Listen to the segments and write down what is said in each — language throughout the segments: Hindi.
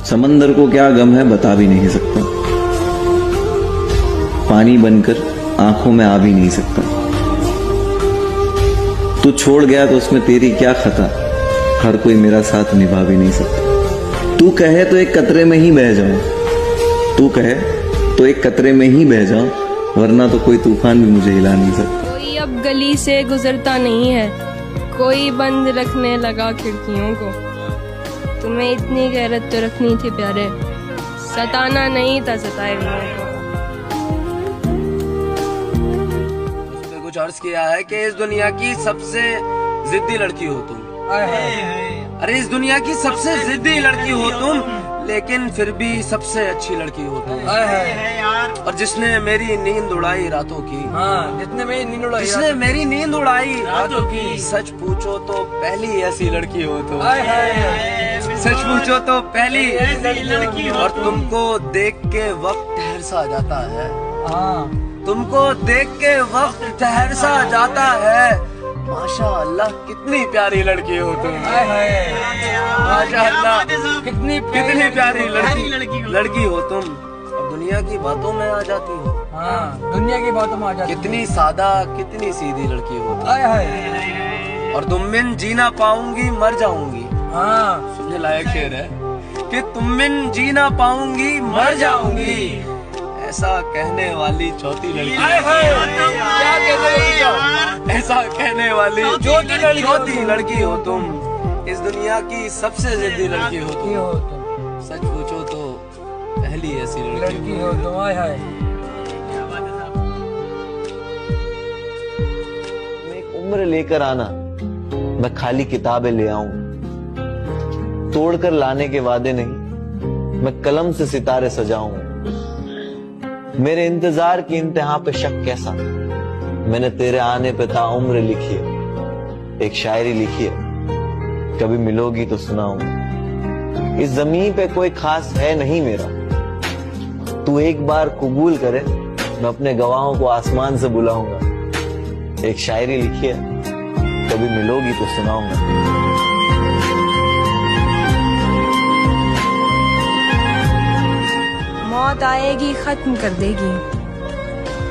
समंदर को क्या गम है बता भी नहीं सकता, पानी बनकर आंखों में आ भी नहीं सकता। तू छोड़ गया तो उसमें तेरी क्या खता, हर कोई मेरा साथ निभा भी नहीं सकता। तू कहे तो एक कतरे में ही बह जाऊं, तू कहे तो एक कतरे में ही बह जाऊं, वरना तो कोई तूफान भी मुझे हिला नहीं सकता। कोई अब गली से गुजरता नहीं है, कोई बंद रखने लगा खिड़कियों को। तुम्हें इतनी गैरत तो रखनी थी प्यारे, सताना नहीं था सताए हुए को। उसने कुछ अर्ज किया है कि इस दुनिया की सबसे जिद्दी लड़की हो तुम। अरे इस दुनिया की सबसे जिद्दी लड़की हो तुम, लेकिन फिर भी सबसे अच्छी लड़की हो तुम। और जिसने मेरी नींद उड़ाई रातों की, जिसने मेरी नींद उड़ाई रातों की, सच पूछो तो पहली ऐसी लड़की हो तुम। सच पूछो तो पहली लड़की हो। और तुमको देख के वक्त ठहर सा जाता है, तुमको देख के वक्त ठहर सा जाता है। माशाअल्लाह कितनी प्यारी लड़की हो तुम। माशाअल्लाह कितनी प्यारी लड़की हो तुम। और दुनिया की बातों में आ जाती हो, दुनिया की बातों में आ जाती। कितनी सादा कितनी सीधी लड़की हो तुम। और तुम बिन जी ना पाऊंगी मर जाऊंगी। सुनने लायक शेर है कि तुम बिन जी ना पाऊंगी मर जाऊंगी, ऐसा कहने वाली चौथी लड़की। क्या कहते हो? ऐसा कहने वाली चौथी लड़की हो तुम। इस दुनिया की सबसे जिद्दी लड़की हो तुम। सच पूछो तो पहली ऐसी लड़की हो तुम। एक उम्र लेकर आना, मैं खाली किताबें ले आऊं, तोड़कर लाने के वादे नहीं, मैं कलम से सितारे सजाऊं। मेरे इंतजार की इंतहा पे शक कैसा, मैंने तेरे आने पे ताउम्र लिखी है, एक शायरी लिखी है, कभी मिलोगी तो सुनाऊंगा। इस जमीन पे कोई खास है नहीं मेरा, तू एक बार कबूल करे, मैं अपने गवाहों को आसमान से बुलाऊंगा। एक शायरी लिखी है, कभी मिलोगी तो सुनाऊंगा। मौत आएगी खत्म कर देगी,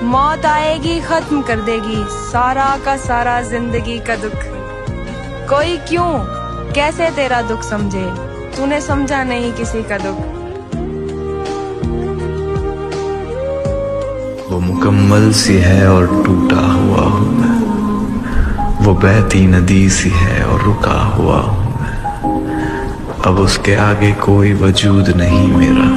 मौत आएगी खत्म कर देगी सारा का सारा जिंदगी का दुख। कोई क्यों कैसे तेरा दुख समझे, तूने समझा नहीं किसी का दुख। वो मुकम्मल सी है और टूटा हुआ हूँ मैं, वो बहती नदी सी है और रुका हुआ हूँ मैं। अब उसके आगे कोई वजूद नहीं मेरा,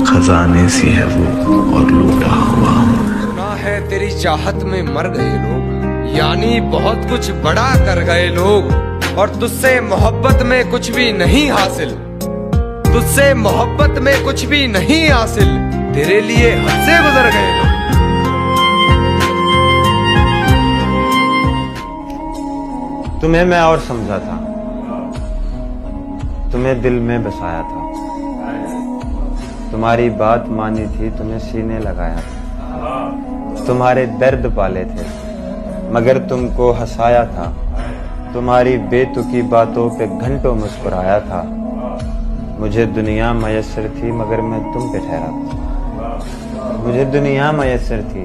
खजाने सी है वो और लूटा हुआ हूँ। सुना है तेरी चाहत में मर गए लोग, यानी बहुत कुछ बड़ा कर गए लोग। और तुझसे मोहब्बत में कुछ भी नहीं हासिल, तुझसे मोहब्बत में कुछ भी नहीं हासिल, तेरे लिए हद से गुजर गए लोग। तुम्हें मैं और समझा था, तुम्हें दिल में बसाया था, तुम्हारी बात मानी थी, तुम्हें सीने लगाया था, तुम्हारे दर्द पाले थे मगर तुमको हंसाया था, तुम्हारी बेतुकी बातों पे घंटों मुस्कुराया था। मुझे दुनिया मयस्सर थी मगर मैं तुम पे ठहरा था, मुझे दुनिया मयस्सर थी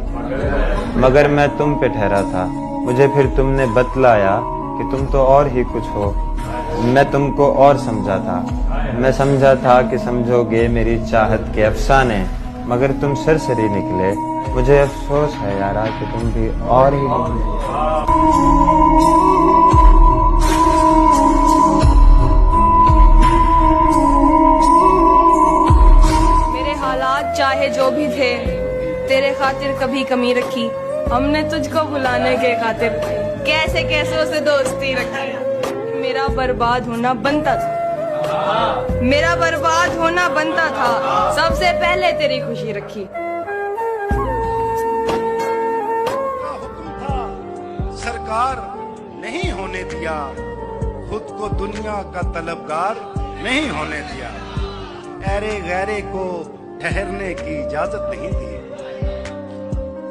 मगर मैं तुम पे ठहरा था। मुझे फिर तुमने बतलाया कि तुम तो और ही कुछ हो, मैं तुमको और समझा था। मैं समझा था कि समझोगे मेरी चाहत के अफसाने, मगर तुम सरसरी निकले। मुझे अफसोस है यारा कि तुम भी और ही मेरे हालात चाहे जो भी थे, तेरे खातिर कभी कमी रखी। हमने तुझको भुलाने के खातिर कैसे कैसों से दोस्ती रखी। मेरा बर्बाद होना बनता था, मेरा बर्बाद होना बनता था, सबसे पहले तेरी खुशी रखी। सरकार नहीं होने दिया, खुद को दुनिया का तलबगार नहीं होने दिया। ऐरे गैरे को ठहरने की इजाजत नहीं दी,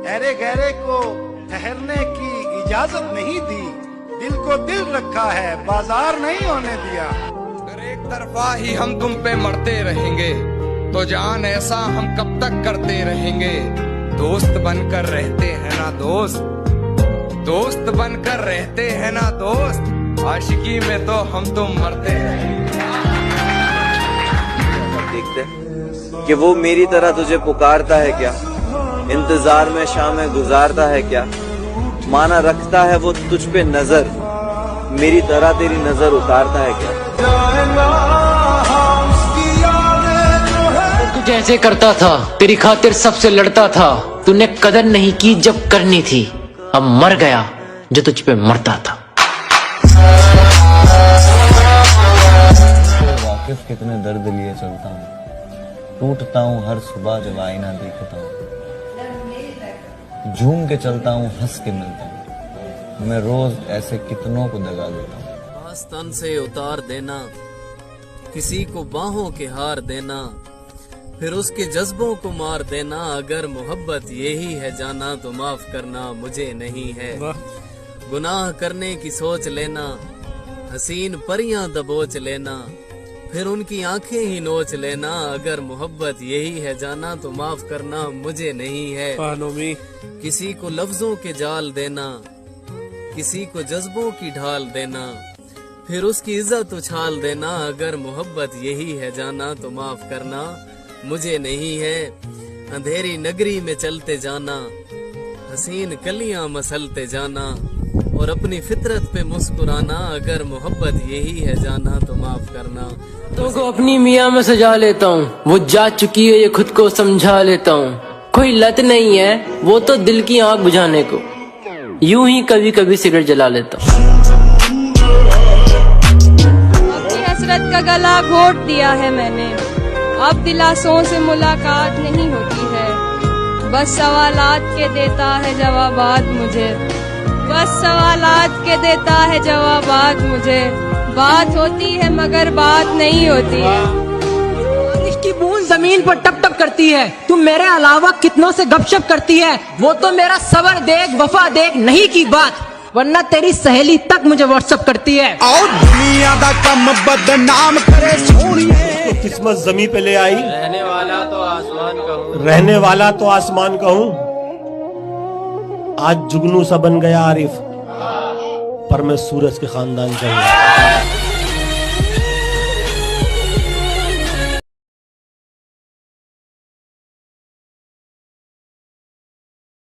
ऐरे गैरे को ठहरने की इजाजत नहीं दी। दिल को दिल रखा है, बाजार नहीं होने दिया। अरे तरफा ही हम तुम पे मरते रहेंगे, तो जान ऐसा हम कब तक करते रहेंगे। दोस्त बनकर रहते हैं ना दोस्त, दोस्त बनकर रहते हैं ना दोस्त, आशिकी में तो हम तुम मरते रहेंगे। देखते कि वो मेरी तरह तुझे पुकारता है क्या, इंतजार में शामें गुजारता है क्या, माना रखता है वो तुझ पे नजर, मेरी तरह तेरी नजर उतारता है क्या। तू जैसे करता था, तेरी खातिर सबसे लड़ता था, तूने कदर नहीं की जब करनी थी, अब मर गया जो तुझ पे मरता था। वाकिफ कितने दर्द लिए चलता हूँ, टूटता हूँ हर सुबह जब आईना देखता हूँ, झूम के चलता हूँ हंस के मिलता हूँ, मैं रोज ऐसे कितनों को दगा देता हूँ। आस्तन से उतार देना, किसी को बाहों के हार देना, फिर उसके जज्बों को मार देना, अगर मोहब्बत यही है जाना तो माफ करना मुझे नहीं है। गुनाह करने की सोच लेना, हसीन परियां दबोच लेना, फिर उनकी आंखें ही नोच लेना, अगर मोहब्बत यही है जाना तो माफ करना मुझे नहीं है। किसी को लफ्जों के जाल देना, किसी को जज्बों की ढाल देना, फिर उसकी इज्जत उछाल देना, अगर मोहब्बत यही है जाना तो माफ करना मुझे नहीं है। अंधेरी नगरी में चलते जाना, हसीन कलियां मसलते जाना, और अपनी फितरत पे मुस्कुराना, अगर मोहब्बत यही है जाना तो माफ करना। तो को अपनी मियाँ में सजा लेता हूँ, वो जा चुकी है ये खुद को समझा लेता हूँ, कोई लत नहीं है वो तो दिल की आग बुझाने को, यूं ही कभी कभी सिगरेट जला लेता हूँ। अपनी हसरत का गला घोट दिया है मैंने, अब दिलासों से मुलाकात नहीं होती है, बस सवालात के देता है जवाबात मुझे, बस सवालात के देता है जवाबात मुझे, बात होती है मगर बात नहीं होती है। बारिश की बूंद जमीन पर टप टप करती है, तुम मेरे अलावा कितनों से गपशप करती है, वो तो मेरा सबर देख वफा देख नहीं की बात, वरना तेरी सहेली तक मुझे व्हाट्सएप करती है। और दुनिया दा कम बदनाम करे सोनिए, किस्मत जमी पे ले आई, रहने वाला तो आसमान कहूँ, रहने वाला तो आसमान कहूँ, आज जुगनू सा बन गया आरिफ, पर मैं सूरज के खानदान का हूँ।